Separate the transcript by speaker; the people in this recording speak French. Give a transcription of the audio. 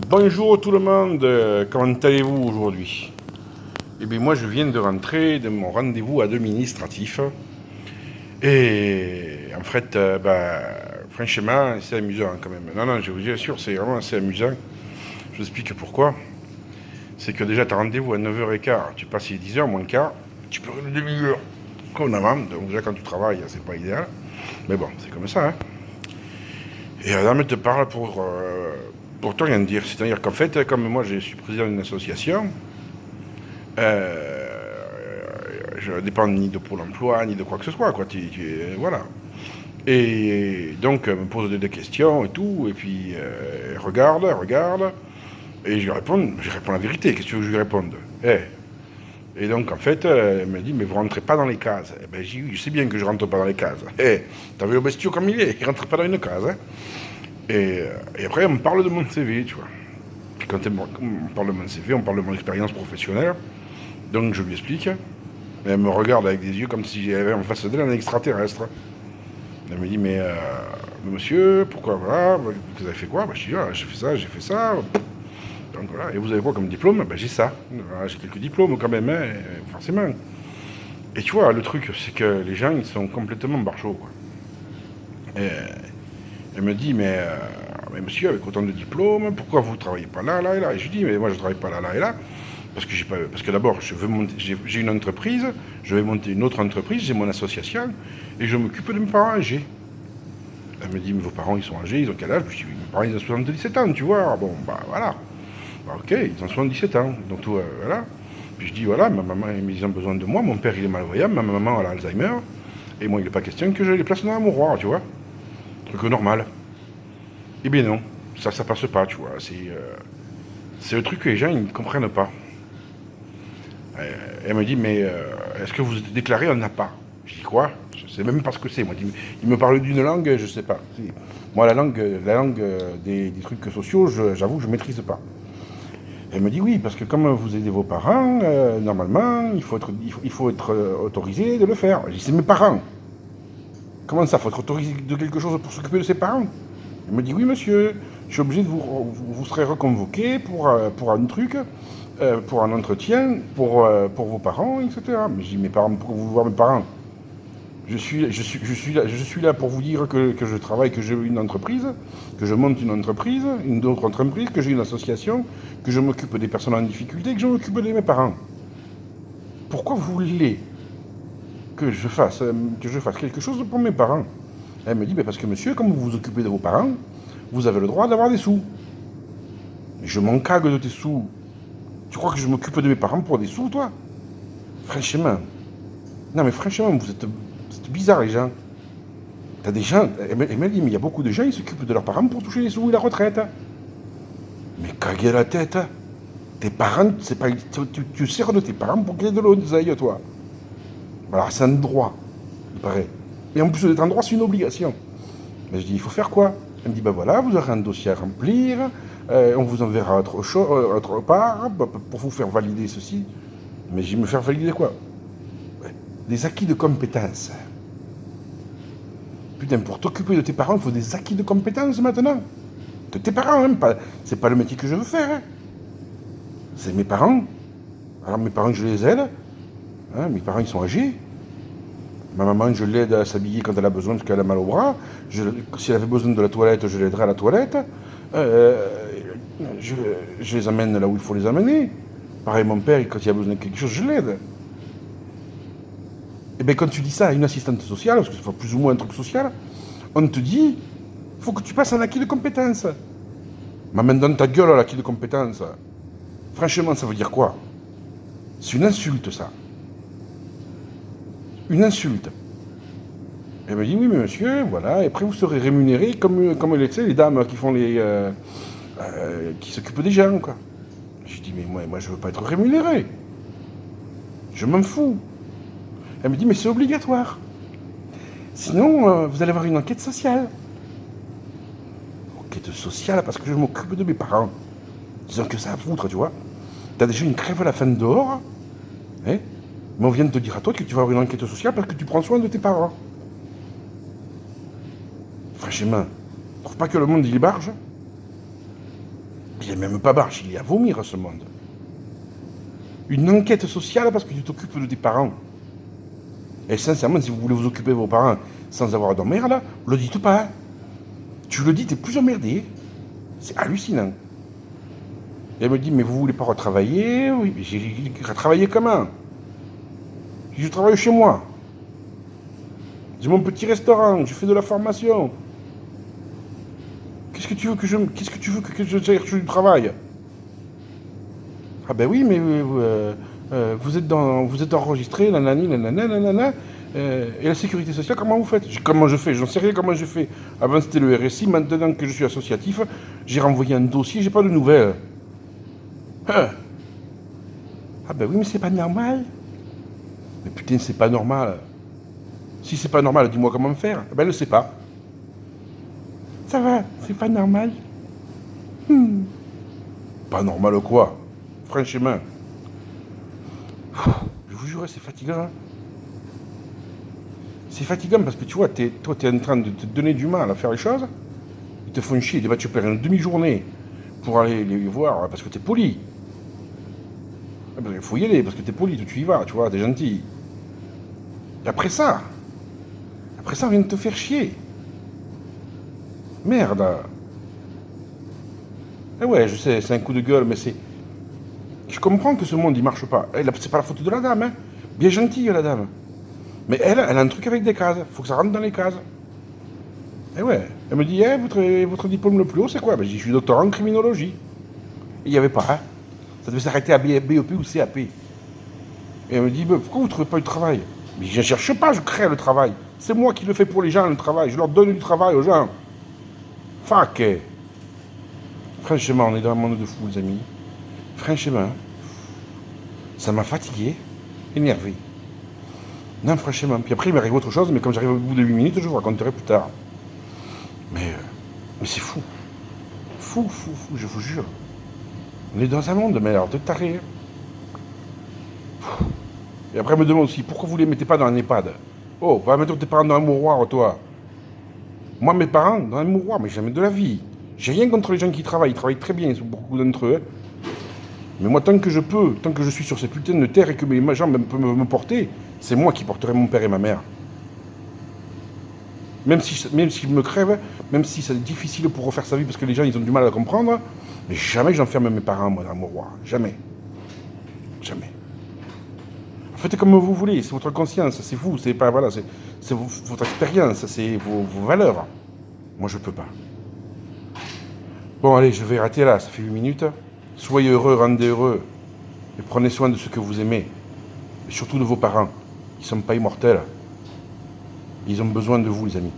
Speaker 1: Bonjour tout le monde, comment allez-vous aujourd'hui? Eh bien moi je viens de rentrer de mon rendez-vous administratif et en fait, franchement c'est amusant quand même. Non, je vous assure, c'est vraiment assez amusant. Je vous explique pourquoi. C'est que déjà tu as rendez-vous à 9h15, tu passes 10h moins quart, tu peux une demi-heure comme avant, donc déjà quand tu travailles c'est pas idéal. Mais bon, c'est comme ça, hein. Et la dame te parle pour te rien dire. C'est-à-dire qu'en fait, comme moi je suis président d'une association, je ne dépends ni de Pôle emploi, ni de quoi que ce soit, quoi. Voilà. Et donc, elle me pose des questions et tout, et puis regarde, et je réponds la vérité. Qu'est-ce que tu veux que je lui réponde? Et donc, en fait, elle me dit, mais vous rentrez pas dans les cases. Eh ben, je sais bien que je rentre pas dans les cases. T'as vu le bestiau comme il est? Il rentre pas dans une case, hein. Et après, on me parle de mon CV, tu vois. Puis quand on parle de mon CV, on parle de mon expérience professionnelle. Donc, je lui explique. Et elle me regarde avec des yeux comme si j'avais en face d'elle un extraterrestre. Elle me dit, mais monsieur, pourquoi, voilà, vous avez fait quoi? Je dis, ah, j'ai fait ça. Donc voilà, et vous avez quoi comme diplôme? J'ai ça. Voilà, j'ai quelques diplômes quand même, hein, forcément. Et tu vois, le truc, c'est que les gens, ils sont complètement barjots, quoi. Et elle me dit, mais monsieur, avec autant de diplômes, pourquoi vous ne travaillez pas là, là et là? Et je lui dis, mais moi je ne travaille pas là, là et là. Parce que d'abord, j'ai une entreprise, je vais monter une autre entreprise, j'ai mon association, et je m'occupe de mes parents âgés. Elle me dit, mais vos parents, ils sont âgés, ils ont quel âge? Je dis, mes parents, ils ont 77 ans, tu vois. Bon, voilà. Ok, ils ont 77 ans, donc tout, voilà. Puis je dis, voilà, ma maman, ils ont besoin de moi, mon père, il est malvoyant, ma maman, elle a Alzheimer, et moi, il n'est pas question que je les place dans un mouroir, tu vois. Truc normal. Eh bien non, ça passe pas, tu vois. C'est le truc que les gens, ils ne comprennent pas. Elle me dit, mais est-ce que vous êtes déclaré en APA? Je dis quoi? Je sais même pas ce que c'est. Moi, il me parle d'une langue, je sais pas. Moi, la langue des trucs sociaux, j'avoue que je maîtrise pas. Elle me dit oui, parce que comme vous aidez vos parents, normalement, il faut être autorisé de le faire. Je dis, c'est mes parents. Comment ça, faut être autorisé de quelque chose pour s'occuper de ses parents? Elle me dit, oui, monsieur, je suis obligé de vous serez reconvoqué pour un truc, pour un entretien, pour vos parents, etc. Mais je dis, mes parents, pourquoi vous voir mes parents? Je suis là pour vous dire que je travaille, que j'ai une entreprise, que je monte une entreprise, une autre entreprise, que j'ai une association, que je m'occupe des personnes en difficulté, que je m'occupe de mes parents. Pourquoi vous voulez que je fasse quelque chose pour mes parents? Elle me dit, parce que monsieur, comme vous vous occupez de vos parents, vous avez le droit d'avoir des sous. Je m'en cague de tes sous. Tu crois que je m'occupe de mes parents pour des sous, toi? Franchement. Non, mais franchement, vous êtes bizarre, les gens. T'as des gens, elle m'a dit, mais il y a beaucoup de gens, ils s'occupent de leurs parents pour toucher les sous et la retraite. Mais caguez la tête. Tes parents, c'est pas, tu sers de tes parents pour qu'il y ait de l'oseille, toi. Alors, c'est un droit, il paraît. Et en plus d'être un droit, c'est une obligation. Mais je dis, il faut faire quoi? Elle me dit, voilà, vous aurez un dossier à remplir, on vous enverra autre part pour vous faire valider ceci. Mais je dis, me faire valider quoi? Des acquis de compétences. Putain, pour t'occuper de tes parents, il faut des acquis de compétences maintenant. De tes parents, hein, c'est pas le métier que je veux faire. Hein. C'est mes parents. Alors mes parents, je les aide. Hein, mes parents, ils sont âgés. Ma maman, je l'aide à s'habiller quand elle a besoin parce qu'elle a mal au bras. Si elle avait besoin de la toilette, je l'aiderai à la toilette. Je les amène là où il faut les amener. Pareil, mon père, quand il a besoin de quelque chose, je l'aide. Et bien, quand tu dis ça à une assistante sociale, parce que c'est plus ou moins un truc social, on te dit, il faut que tu passes un acquis de compétences. M'amène dans ta gueule l'acquis de compétences. Franchement, ça veut dire quoi? C'est une insulte, ça. Une insulte. Elle me dit, oui, mais monsieur, voilà, et après vous serez rémunéré comme les dames qui font qui s'occupent des gens, quoi. Je dis, mais moi, je veux pas être rémunéré. Je m'en fous. Elle me dit, mais c'est obligatoire. Sinon, vous allez avoir une enquête sociale. Enquête sociale parce que je m'occupe de mes parents. Disons que ça à foutre, tu vois. T'as déjà une crève à la fin dehors, hein, mais on vient de te dire à toi que tu vas avoir une enquête sociale parce que tu prends soin de tes parents. Franchement, je trouve pas que le monde il est barge. n'y a même pas marche, il y a à vomir ce monde. Une enquête sociale parce que tu t'occupes de tes parents. Et sincèrement, si vous voulez vous occuper de vos parents sans avoir d'emmerde, là, le dites pas. Tu le dis, t'es plus emmerdé. C'est hallucinant. Et elle me dit, mais vous voulez pas retravailler? Oui, mais j'ai retravaillé comment? Je travaille chez moi. J'ai mon petit restaurant, je fais de la formation. Qu'est-ce que tu veux que je cherche du travail? Ah ben oui, mais vous êtes enregistré, nanani, nanana, nanana. Et la sécurité sociale, comment vous faites? Comment je fais? J'en sais rien comment je fais. Avant c'était le RSI, maintenant que je suis associatif, j'ai renvoyé un dossier, j'ai pas de nouvelles. Hein? Ah ben oui, mais c'est pas normal. Mais putain, c'est pas normal. Si c'est pas normal, dis-moi comment faire. Eh ben elle ne sait pas. Ça va, c'est pas normal. Pas normal quoi? Franchement. Je vous jure, c'est fatigant. Hein. C'est fatigant parce que tu vois, toi, tu es en train de te donner du mal à faire les choses. Ils te font chier. Tu perds une demi-journée pour aller les voir parce que tu es poli. Il faut y aller parce que tu es poli, tu y vas, tu vois, tu es gentil. Et après ça, on vient de te faire chier. Merde. Eh ouais, je sais, c'est un coup de gueule, mais c'est... Je comprends que ce monde, il marche pas. C'est pas la faute de la dame, hein. Bien gentille, la dame. Mais elle a un truc avec des cases. Faut que ça rentre dans les cases. Eh ouais. Elle me dit, votre diplôme le plus haut, c'est quoi? Ben, je suis doctorant en criminologie. Il n'y avait pas, hein. Ça devait s'arrêter à BEP ou CAP. Et elle me dit, pourquoi vous ne trouvez pas du travail? Mais je ne cherche pas, je crée le travail. C'est moi qui le fais pour les gens, le travail. Je leur donne du travail aux gens. Fuck. Franchement, on est dans un monde de fous, les amis. Franchement, ça m'a fatigué, énervé. Non, franchement. Puis après, il m'arrive autre chose, mais comme j'arrive au bout de 8 minutes, je vous raconterai plus tard. Mais c'est fou. Fou, je vous jure. On est dans un monde, mais alors, de taré. Et après, elle me demande aussi, pourquoi vous ne les mettez pas dans un EHPAD? Oh, va mettre tes parents dans un mouroir, toi. Moi, mes parents, dans un mouroir, mais jamais de la vie. J'ai rien contre les gens qui travaillent. Ils travaillent très bien, beaucoup d'entre eux. Mais moi, tant que je peux, tant que je suis sur cette putain de terre et que mes gens peuvent me porter, c'est moi qui porterai mon père et ma mère. Même si je me crève, même si c'est difficile pour refaire sa vie parce que les gens ils ont du mal à comprendre, mais jamais j'enferme mes parents moi dans un mouroir. Jamais. Jamais. Faites comme vous voulez, c'est votre conscience, c'est vous, c'est pas voilà, c'est votre expérience, c'est vos valeurs. Moi je peux pas. Bon allez, je vais arrêter là, ça fait 8 minutes. Soyez heureux, rendez heureux. Et prenez soin de ceux que vous aimez. Et surtout de vos parents. Ils ne sont pas immortels. Ils ont besoin de vous, les amis.